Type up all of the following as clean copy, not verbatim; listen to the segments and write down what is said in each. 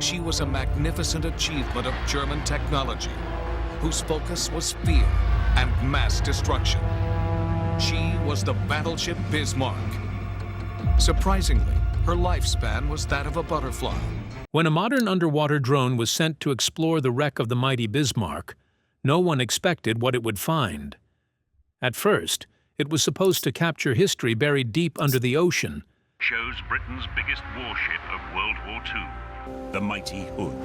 She was a magnificent achievement of German technology, whose focus was fear and mass destruction. She was the battleship Bismarck. Surprisingly, her lifespan was that of a butterfly. When a modern underwater drone was sent to explore the wreck of the mighty Bismarck, no one expected what it would find. At first, it was supposed to capture history buried deep under the ocean. Shows Britain's biggest warship of World War II, the mighty Hood.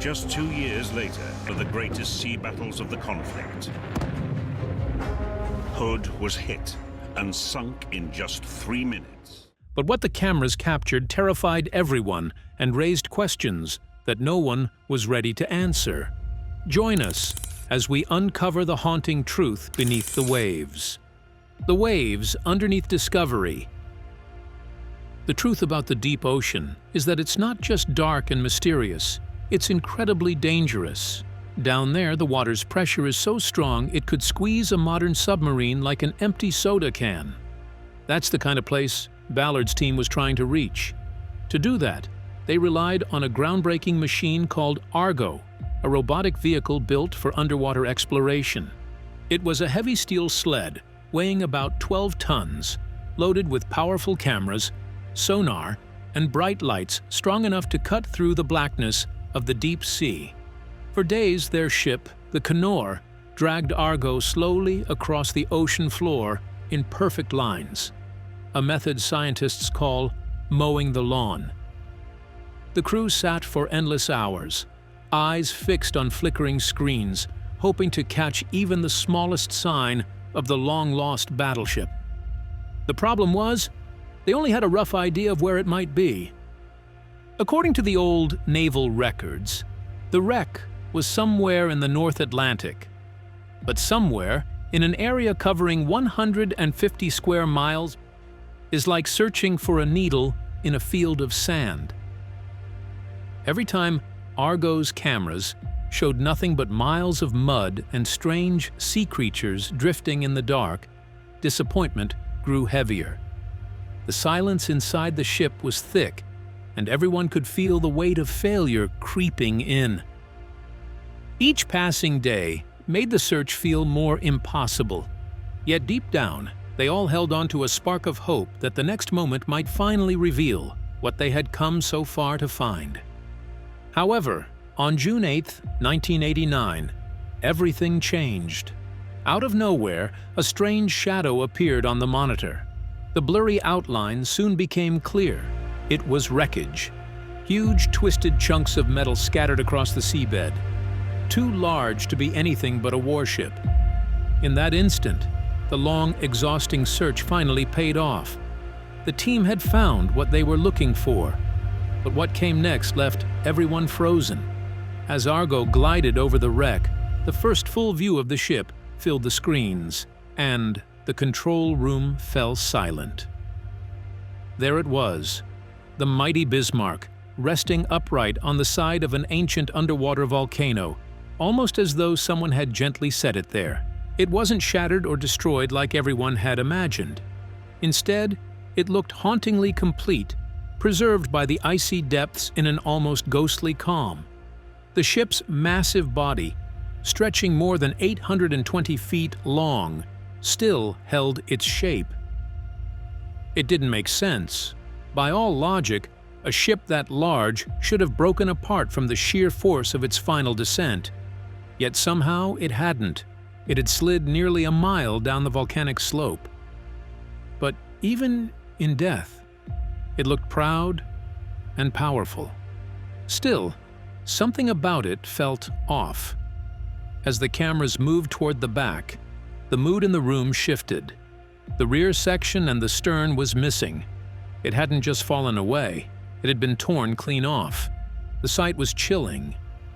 Just 2 years later, for the greatest sea battles of the conflict, Hood was hit and sunk in just 3 minutes. But what the cameras captured terrified everyone and raised questions that no one was ready to answer. Join us as we uncover the haunting truth beneath the waves. The waves underneath discovery. The truth about the deep ocean is that it's not just dark and mysterious, it's incredibly dangerous. Down there, the water's pressure is so strong it could squeeze a modern submarine like an empty soda can. That's the kind of place Ballard's team was trying to reach. To do that, they relied on a groundbreaking machine called Argo, a robotic vehicle built for underwater exploration. It was a heavy steel sled weighing about 12 tons, loaded with powerful cameras, sonar, and bright lights strong enough to cut through the blackness of the deep sea. For days, their ship, the Canoe, dragged Argo slowly across the ocean floor in perfect lines, a method scientists call mowing the lawn. The crew sat for endless hours, eyes fixed on flickering screens, hoping to catch even the smallest sign of the long-lost battleship. The problem was, they only had a rough idea of where it might be. According to the old naval records, the wreck was somewhere in the North Atlantic, but somewhere in an area covering 150 square miles is like searching for a needle in a field of sand. Every time Argo's cameras showed nothing but miles of mud and strange sea creatures drifting in the dark, disappointment grew heavier. The silence inside the ship was thick, and everyone could feel the weight of failure creeping in. Each passing day made the search feel more impossible, yet deep down, they all held on to a spark of hope that the next moment might finally reveal what they had come so far to find. However, on June 8, 1989, everything changed. Out of nowhere, a strange shadow appeared on the monitor. The blurry outline soon became clear. It was wreckage. Huge, twisted chunks of metal scattered across the seabed, too large to be anything but a warship. In that instant, the long, exhausting search finally paid off. The team had found what they were looking for, but what came next left everyone frozen. As Argo glided over the wreck, the first full view of the ship filled the screens, and the control room fell silent. There it was, the mighty Bismarck, resting upright on the side of an ancient underwater volcano, almost as though someone had gently set it there. It wasn't shattered or destroyed like everyone had imagined. Instead, it looked hauntingly complete, preserved by the icy depths in an almost ghostly calm. The ship's massive body, stretching more than 820 feet long, still held its shape. It didn't make sense. By all logic, a ship that large should have broken apart from the sheer force of its final descent. Yet somehow it hadn't. It had slid nearly a mile down the volcanic slope. But even in death, it looked proud and powerful. Still, something about it felt off. As the cameras moved toward the back, the mood in the room shifted. The rear section and the stern was missing. It hadn't just fallen away, it had been torn clean off. The sight was chilling,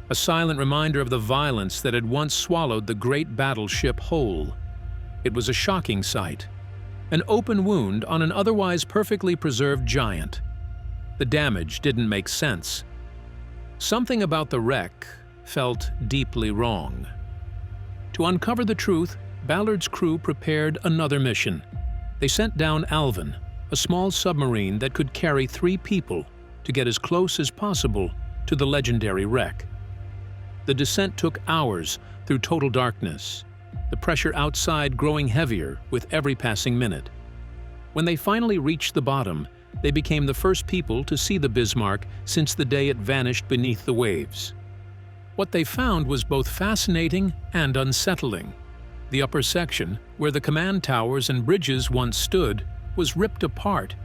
a silent reminder of the violence that had once swallowed the great battleship whole. It was a shocking sight, an open wound on an otherwise perfectly preserved giant. The damage didn't make sense. Something about the wreck felt deeply wrong. To uncover the truth, Ballard's crew prepared another mission. They sent down Alvin, a small submarine that could carry 3 people. to get as close as possible to the legendary wreck. The descent took hours through total darkness, the pressure outside growing heavier with every passing minute. When they finally reached the bottom, they became the first people to see the Bismarck since the day it vanished beneath the waves. What they found was both fascinating and unsettling. The upper section, where the command towers and bridges once stood, was ripped apart.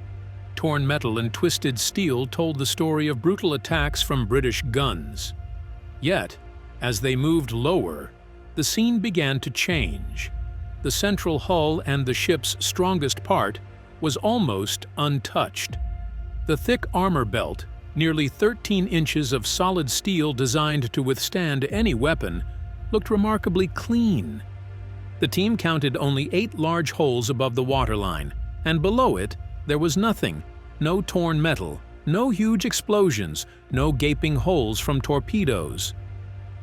Torn metal and twisted steel told the story of brutal attacks from British guns. Yet, as they moved lower, the scene began to change. The central hull and the ship's strongest part was almost untouched. The thick armor belt, nearly 13 inches of solid steel designed to withstand any weapon, looked remarkably clean. The team counted only 8 large holes above the waterline, and below it there was nothing. No torn metal, no huge explosions, no gaping holes from torpedoes.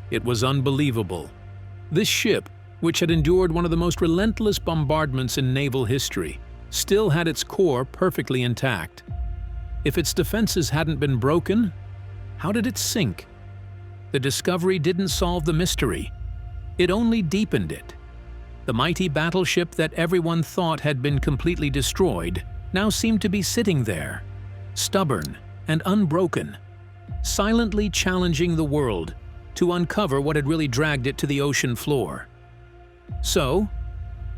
It was unbelievable. This ship, which had endured one of the most relentless bombardments in naval history, still had its core perfectly intact. If its defenses hadn't been broken, how did it sink? The discovery didn't solve the mystery. It only deepened it. The mighty battleship that everyone thought had been completely destroyed now seemed to be sitting there, stubborn and unbroken, silently challenging the world to uncover what had really dragged it to the ocean floor. So,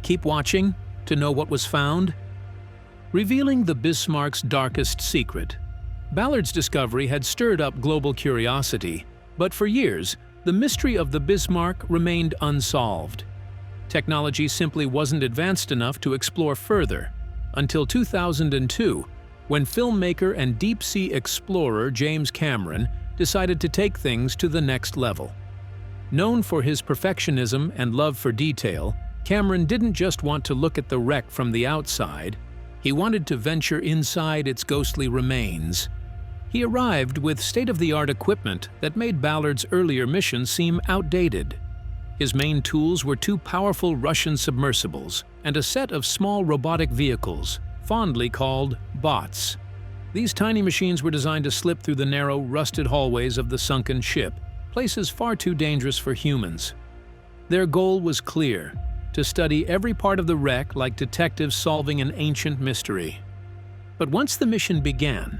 keep watching to know what was found. Revealing the Bismarck's darkest secret, Ballard's discovery had stirred up global curiosity, but for years, the mystery of the Bismarck remained unsolved. Technology simply wasn't advanced enough to explore further, until 2002, when filmmaker and deep-sea explorer James Cameron decided to take things to the next level. Known for his perfectionism and love for detail, Cameron didn't just want to look at the wreck from the outside, he wanted to venture inside its ghostly remains. He arrived with state-of-the-art equipment that made Ballard's earlier missions seem outdated. His main tools were 2 powerful Russian submersibles and a set of small robotic vehicles, fondly called bots. These tiny machines were designed to slip through the narrow, rusted hallways of the sunken ship, places far too dangerous for humans. Their goal was clear: to study every part of the wreck like detectives solving an ancient mystery. But once the mission began,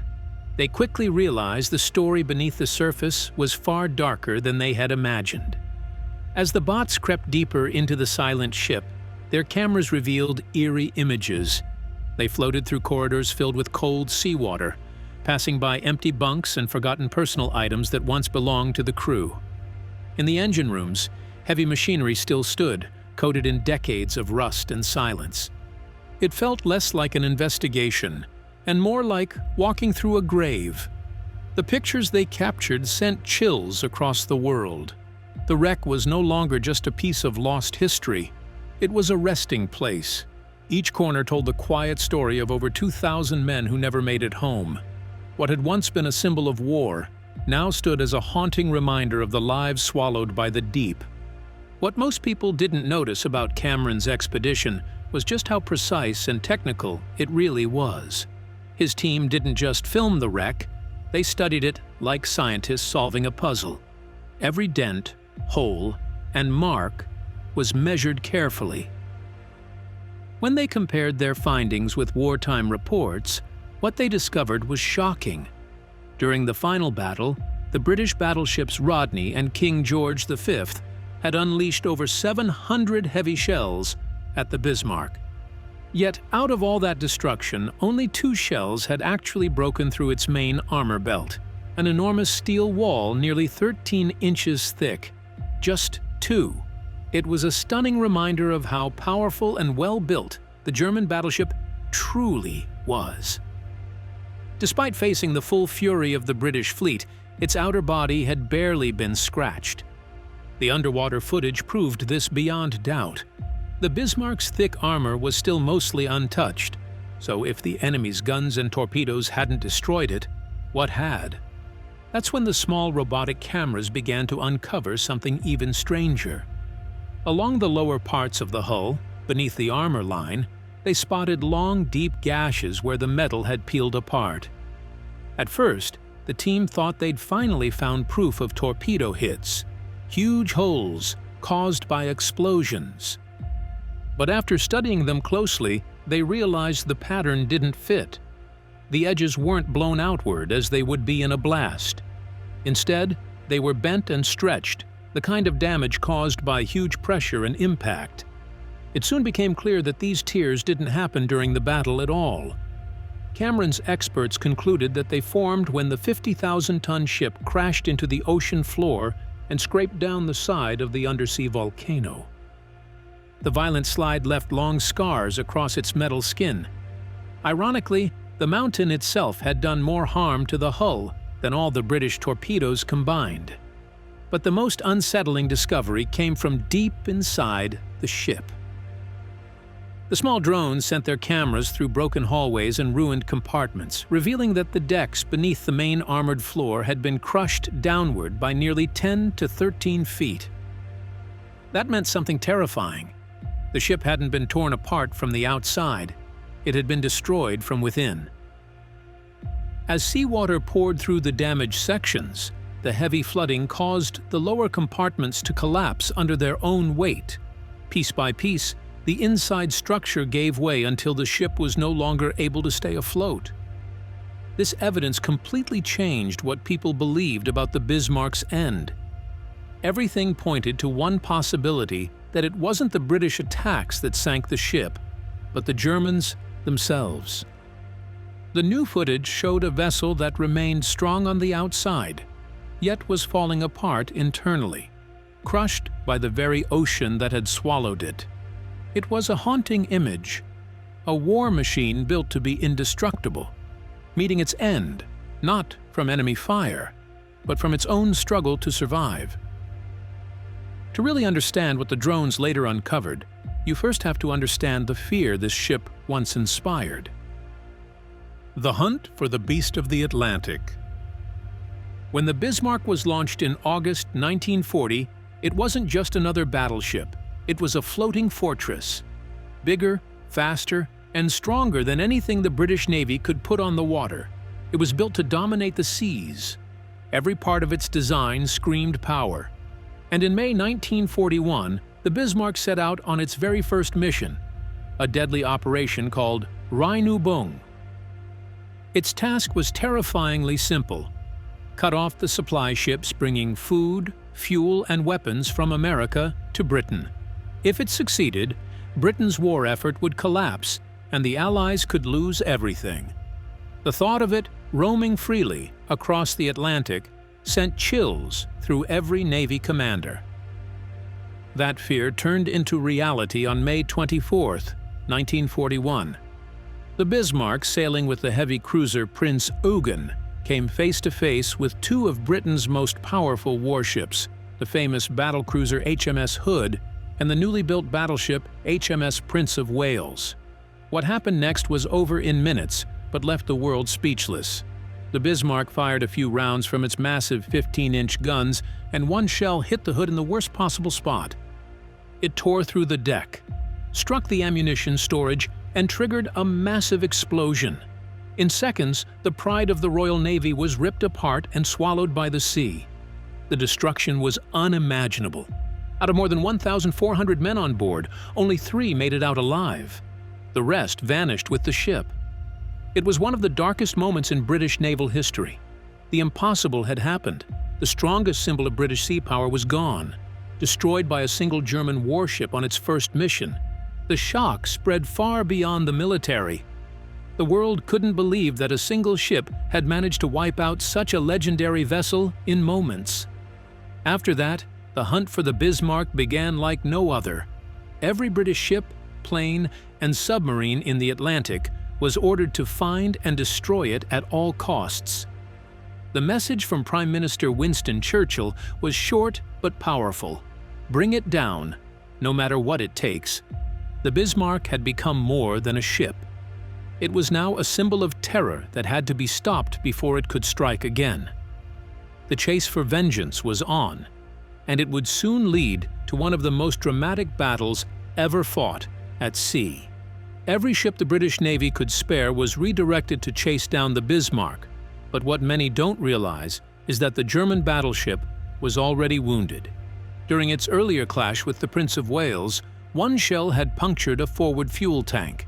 they quickly realized the story beneath the surface was far darker than they had imagined. As the bots crept deeper into the silent ship, their cameras revealed eerie images. They floated through corridors filled with cold seawater, passing by empty bunks and forgotten personal items that once belonged to the crew. In the engine rooms, heavy machinery still stood, coated in decades of rust and silence. It felt less like an investigation, and more like walking through a grave. The pictures they captured sent chills across the world. The wreck was no longer just a piece of lost history. It was a resting place. Each corner told the quiet story of over 2,000 men who never made it home. What had once been a symbol of war now stood as a haunting reminder of the lives swallowed by the deep. What most people didn't notice about Cameron's expedition was just how precise and technical it really was. His team didn't just film the wreck, they studied it like scientists solving a puzzle. Every dent, hole, and mark was measured carefully. When they compared their findings with wartime reports, what they discovered was shocking. During the final battle, the British battleships Rodney and King George V had unleashed over 700 heavy shells at the Bismarck. Yet, out of all that destruction, only 2 shells had actually broken through its main armor belt, an enormous steel wall nearly 13 inches thick. Just 2. It was a stunning reminder of how powerful and well-built the German battleship truly was. Despite facing the full fury of the British fleet, its outer body had barely been scratched. The underwater footage proved this beyond doubt. The Bismarck's thick armor was still mostly untouched, so if the enemy's guns and torpedoes hadn't destroyed it, what had? That's when the small robotic cameras began to uncover something even stranger. Along the lower parts of the hull, beneath the armor line, they spotted long, deep gashes where the metal had peeled apart. At first, the team thought they'd finally found proof of torpedo hits, huge holes caused by explosions. But after studying them closely, they realized the pattern didn't fit. The edges weren't blown outward as they would be in a blast. Instead, they were bent and stretched, the kind of damage caused by huge pressure and impact. It soon became clear that these tears didn't happen during the battle at all. Cameron's experts concluded that they formed when the 50,000-ton ship crashed into the ocean floor and scraped down the side of the undersea volcano. The violent slide left long scars across its metal skin. Ironically, the mountain itself had done more harm to the hull than all the British torpedoes combined. But the most unsettling discovery came from deep inside the ship. The small drones sent their cameras through broken hallways and ruined compartments, revealing that the decks beneath the main armored floor had been crushed downward by nearly 10 to 13 feet. That meant something terrifying. The ship hadn't been torn apart from the outside. It had been destroyed from within. As seawater poured through the damaged sections, the heavy flooding caused the lower compartments to collapse under their own weight. Piece by piece, the inside structure gave way until the ship was no longer able to stay afloat. This evidence completely changed what people believed about the Bismarck's end. Everything pointed to one possibility, that it wasn't the British attacks that sank the ship, but the Germans themselves. The new footage showed a vessel that remained strong on the outside, yet was falling apart internally, crushed by the very ocean that had swallowed it. It was a haunting image, a war machine built to be indestructible, meeting its end, not from enemy fire, but from its own struggle to survive. To really understand what the drones later uncovered, you first have to understand the fear this ship once inspired. The hunt for the Beast of the Atlantic. When the Bismarck was launched in August 1940, it wasn't just another battleship. It was a floating fortress, bigger, faster, and stronger than anything the British Navy could put on the water. It was built to dominate the seas. Every part of its design screamed power. And in May 1941, the Bismarck set out on its very first mission, a deadly operation called Rheinübung. Its task was terrifyingly simple: cut off the supply ships bringing food, fuel, and weapons from America to Britain. If it succeeded, Britain's war effort would collapse and the Allies could lose everything. The thought of it roaming freely across the Atlantic sent chills through every Navy commander. That fear turned into reality on May 24, 1941. The Bismarck, sailing with the heavy cruiser Prince Eugen, came face-to-face with two of Britain's most powerful warships, the famous battlecruiser HMS Hood and the newly built battleship HMS Prince of Wales. What happened next was over in minutes, but left the world speechless. The Bismarck fired a few rounds from its massive 15-inch guns, and one shell hit the Hood in the worst possible spot. It tore through the deck, struck the ammunition storage, and triggered a massive explosion. In seconds, the pride of the Royal Navy was ripped apart and swallowed by the sea. The destruction was unimaginable. Out of more than 1,400 men on board, only 3 made it out alive. The rest vanished with the ship. It was one of the darkest moments in British naval history. The impossible had happened. The strongest symbol of British sea power was gone, destroyed by a single German warship on its first mission. The shock spread far beyond the military. The world couldn't believe that a single ship had managed to wipe out such a legendary vessel in moments. After that, the hunt for the Bismarck began like no other. Every British ship, plane, and submarine in the Atlantic was ordered to find and destroy it at all costs. The message from Prime Minister Winston Churchill was short but powerful. Bring it down, no matter what it takes. The Bismarck had become more than a ship. It was now a symbol of terror that had to be stopped before it could strike again. The chase for vengeance was on, and it would soon lead to one of the most dramatic battles ever fought at sea. Every ship the British Navy could spare was redirected to chase down the Bismarck. But what many don't realize is that the German battleship was already wounded. During its earlier clash with the Prince of Wales, one shell had punctured a forward fuel tank.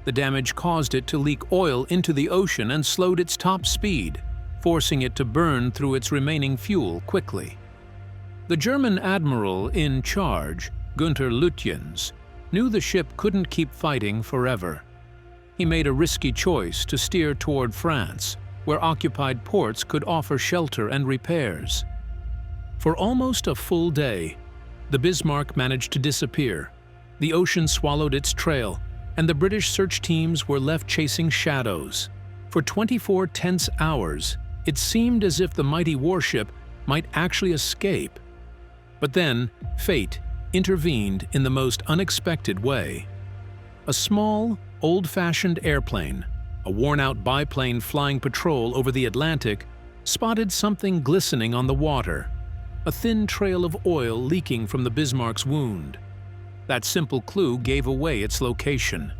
The damage caused it to leak oil into the ocean and slowed its top speed, forcing it to burn through its remaining fuel quickly. The German admiral in charge, Günther Lütjens, knew the ship couldn't keep fighting forever. He made a risky choice to steer toward France, where occupied ports could offer shelter and repairs. For almost a full day, the Bismarck managed to disappear. The ocean swallowed its trail, and the British search teams were left chasing shadows. For 24 tense hours, it seemed as if the mighty warship might actually escape. But then, fate intervened in the most unexpected way. A small, old-fashioned airplane, a worn-out biplane flying patrol over the Atlantic, spotted something glistening on the water, a thin trail of oil leaking from the Bismarck's wound. That simple clue gave away its location.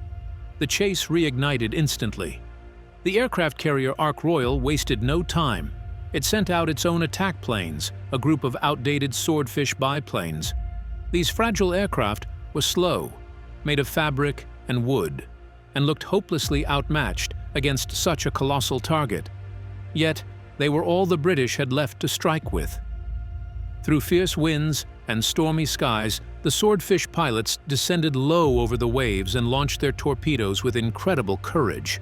The chase reignited instantly. The aircraft carrier Ark Royal wasted no time. It sent out its own attack planes, a group of outdated swordfish biplanes. These fragile aircraft were slow, made of fabric and wood, and looked hopelessly outmatched against such a colossal target. Yet, they were all the British had left to strike with. Through fierce winds and stormy skies, the swordfish pilots descended low over the waves and launched their torpedoes with incredible courage.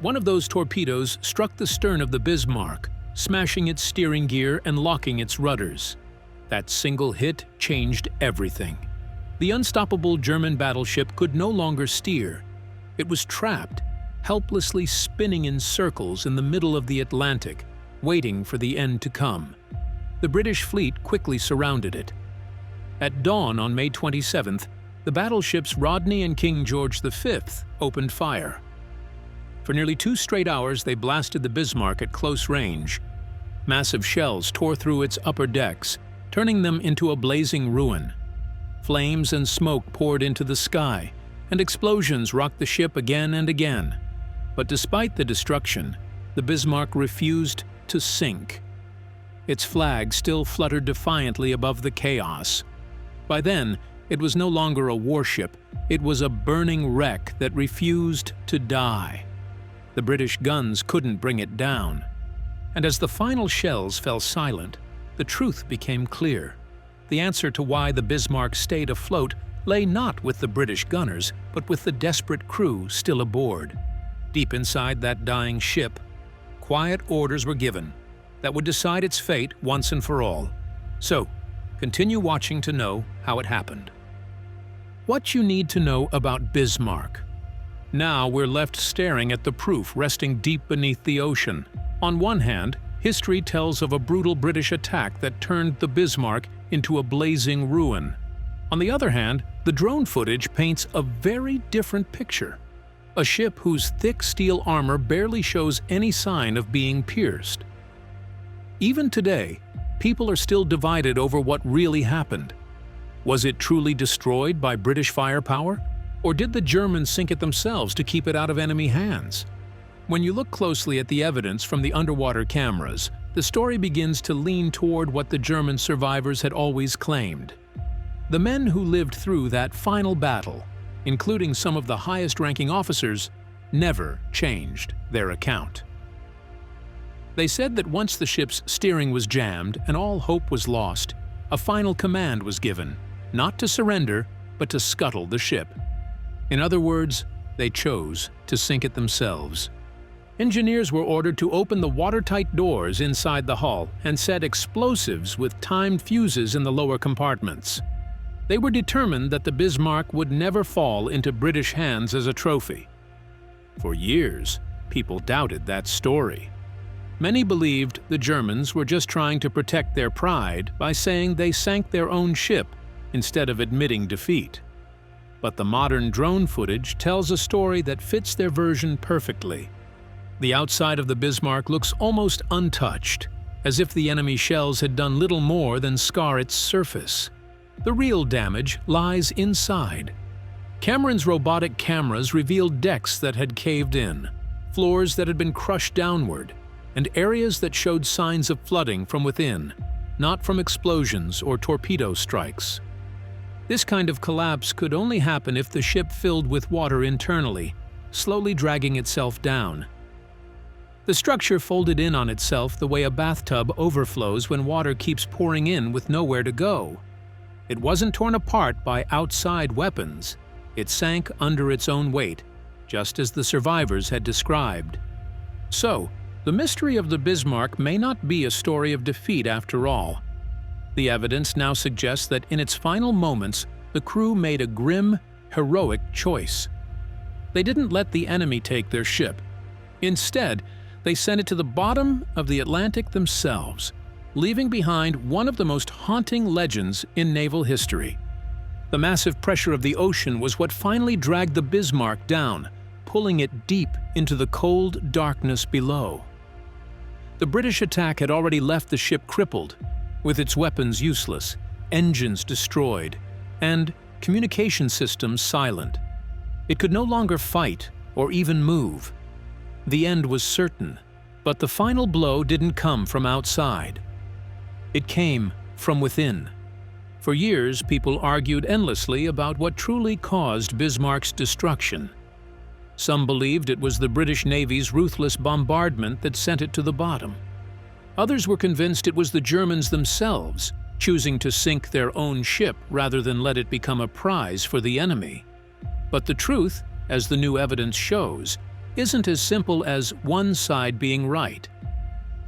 One of those torpedoes struck the stern of the Bismarck, smashing its steering gear and locking its rudders. That single hit changed everything. The unstoppable German battleship could no longer steer. It was trapped, helplessly spinning in circles in the middle of the Atlantic, waiting for the end to come. The British fleet quickly surrounded it. At dawn on May 27th, the battleships Rodney and King George V opened fire. For nearly 2 straight hours, they blasted the Bismarck at close range. Massive shells tore through its upper decks, turning them into a blazing ruin. Flames and smoke poured into the sky, and explosions rocked the ship again and again. But despite the destruction, the Bismarck refused to sink. Its flag still fluttered defiantly above the chaos. By then, it was no longer a warship, it was a burning wreck that refused to die. The British guns couldn't bring it down. And as the final shells fell silent, the truth became clear. The answer to why the Bismarck stayed afloat lay not with the British gunners, but with the desperate crew still aboard. Deep inside that dying ship, quiet orders were given that would decide its fate once and for all. So, continue watching to know how it happened. What you need to know about Bismarck. Now we're left staring at the proof resting deep beneath the ocean. On one hand, history tells of a brutal British attack that turned the Bismarck into a blazing ruin. On the other hand, the drone footage paints a very different picture. A ship whose thick steel armor barely shows any sign of being pierced. Even today, people are still divided over what really happened. Was it truly destroyed by British firepower? Or did the Germans sink it themselves to keep it out of enemy hands? When you look closely at the evidence from the underwater cameras, the story begins to lean toward what the German survivors had always claimed. The men who lived through that final battle, including some of the highest-ranking officers, never changed their account. They said that once the ship's steering was jammed and all hope was lost, a final command was given, not to surrender, but to scuttle the ship. In other words, they chose to sink it themselves. Engineers were ordered to open the watertight doors inside the hull and set explosives with timed fuses in the lower compartments. They were determined that the Bismarck would never fall into British hands as a trophy. For years, people doubted that story. Many believed the Germans were just trying to protect their pride by saying they sank their own ship instead of admitting defeat. But the modern drone footage tells a story that fits their version perfectly. The outside of the Bismarck looks almost untouched, as if the enemy shells had done little more than scar its surface. The real damage lies inside. Cameron's robotic cameras revealed decks that had caved in, floors that had been crushed downward, and areas that showed signs of flooding from within, not from explosions or torpedo strikes. This kind of collapse could only happen if the ship filled with water internally, slowly dragging itself down. The structure folded in on itself the way a bathtub overflows when water keeps pouring in with nowhere to go. It wasn't torn apart by outside weapons. It sank under its own weight, just as the survivors had described. So, the mystery of the Bismarck may not be a story of defeat after all. The evidence now suggests that in its final moments, the crew made a grim, heroic choice. They didn't let the enemy take their ship. Instead, they sent it to the bottom of the Atlantic themselves, leaving behind one of the most haunting legends in naval history. The massive pressure of the ocean was what finally dragged the Bismarck down, pulling it deep into the cold darkness below. The British attack had already left the ship crippled, with its weapons useless, engines destroyed, and communication systems silent. It could no longer fight or even move. The end was certain, but the final blow didn't come from outside. It came from within. For years, people argued endlessly about what truly caused Bismarck's destruction. Some believed it was the British Navy's ruthless bombardment that sent it to the bottom. Others were convinced it was the Germans themselves, choosing to sink their own ship rather than let it become a prize for the enemy. But the truth, as the new evidence shows, isn't as simple as one side being right.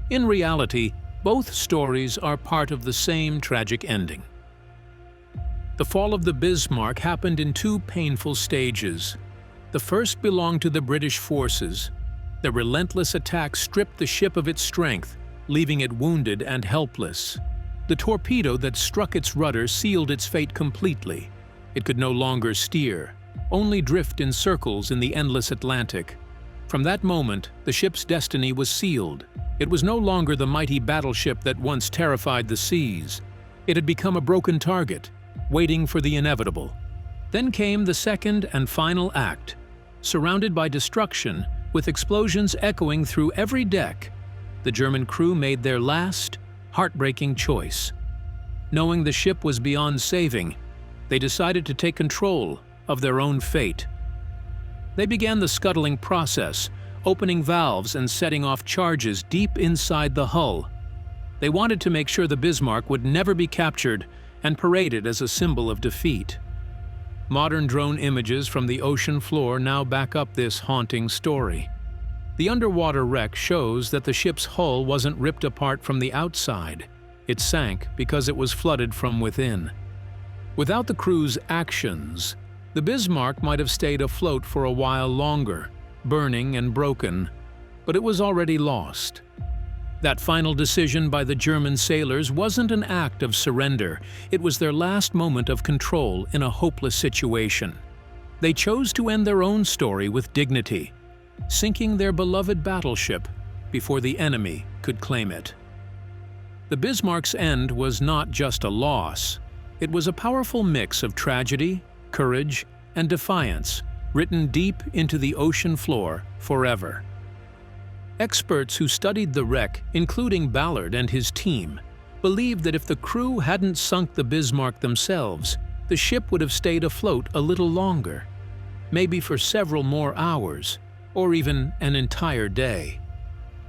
In reality, both stories are part of the same tragic ending. The fall of the Bismarck happened in two painful stages. The first belonged to the British forces. The relentless attack stripped the ship of its strength, leaving it wounded and helpless. The torpedo that struck its rudder sealed its fate completely. It could no longer steer, only drift in circles in the endless Atlantic. From that moment, the ship's destiny was sealed. It was no longer the mighty battleship that once terrified the seas. It had become a broken target, waiting for the inevitable. Then came the second and final act. Surrounded by destruction, with explosions echoing through every deck, the German crew made their last, heartbreaking choice. Knowing the ship was beyond saving, they decided to take control of their own fate. They began the scuttling process, opening valves and setting off charges deep inside the hull. They wanted to make sure the Bismarck would never be captured and paraded as a symbol of defeat. Modern drone images from the ocean floor now back up this haunting story. The underwater wreck shows that the ship's hull wasn't ripped apart from the outside. It sank because it was flooded from within. Without the crew's actions, the Bismarck might have stayed afloat for a while longer, burning and broken, but it was already lost. That final decision by the German sailors wasn't an act of surrender. It was their last moment of control in a hopeless situation. They chose to end their own story with dignity, sinking their beloved battleship before the enemy could claim it. The Bismarck's end was not just a loss. It was a powerful mix of tragedy, courage, and defiance, written deep into the ocean floor forever. Experts who studied the wreck, including Ballard and his team, believed that if the crew hadn't sunk the Bismarck themselves, the ship would have stayed afloat a little longer, maybe for several more hours, or even an entire day.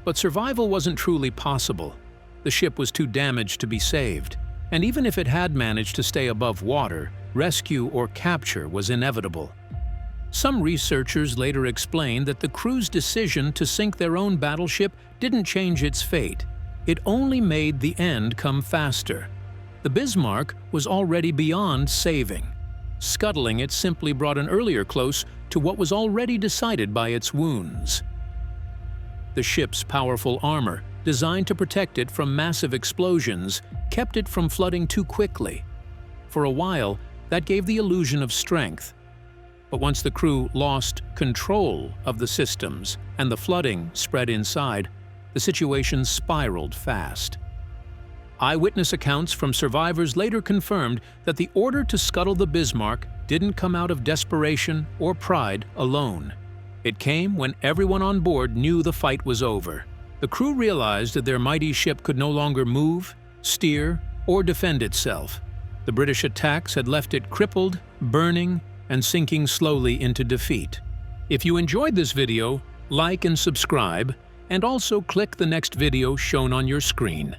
But survival wasn't truly possible. The ship was too damaged to be saved, and even if it had managed to stay above water, rescue or capture was inevitable. Some researchers later explained that the crew's decision to sink their own battleship didn't change its fate. It only made the end come faster. The Bismarck was already beyond saving. Scuttling it simply brought an earlier close to what was already decided by its wounds. The ship's powerful armor, designed to protect it from massive explosions, kept it from flooding too quickly. For a while, that gave the illusion of strength. But once the crew lost control of the systems and the flooding spread inside, the situation spiraled fast. Eyewitness accounts from survivors later confirmed that the order to scuttle the Bismarck didn't come out of desperation or pride alone. It came when everyone on board knew the fight was over. The crew realized that their mighty ship could no longer move, steer, or defend itself. The British attacks had left it crippled, burning, and sinking slowly into defeat. If you enjoyed this video, like and subscribe, and also click the next video shown on your screen.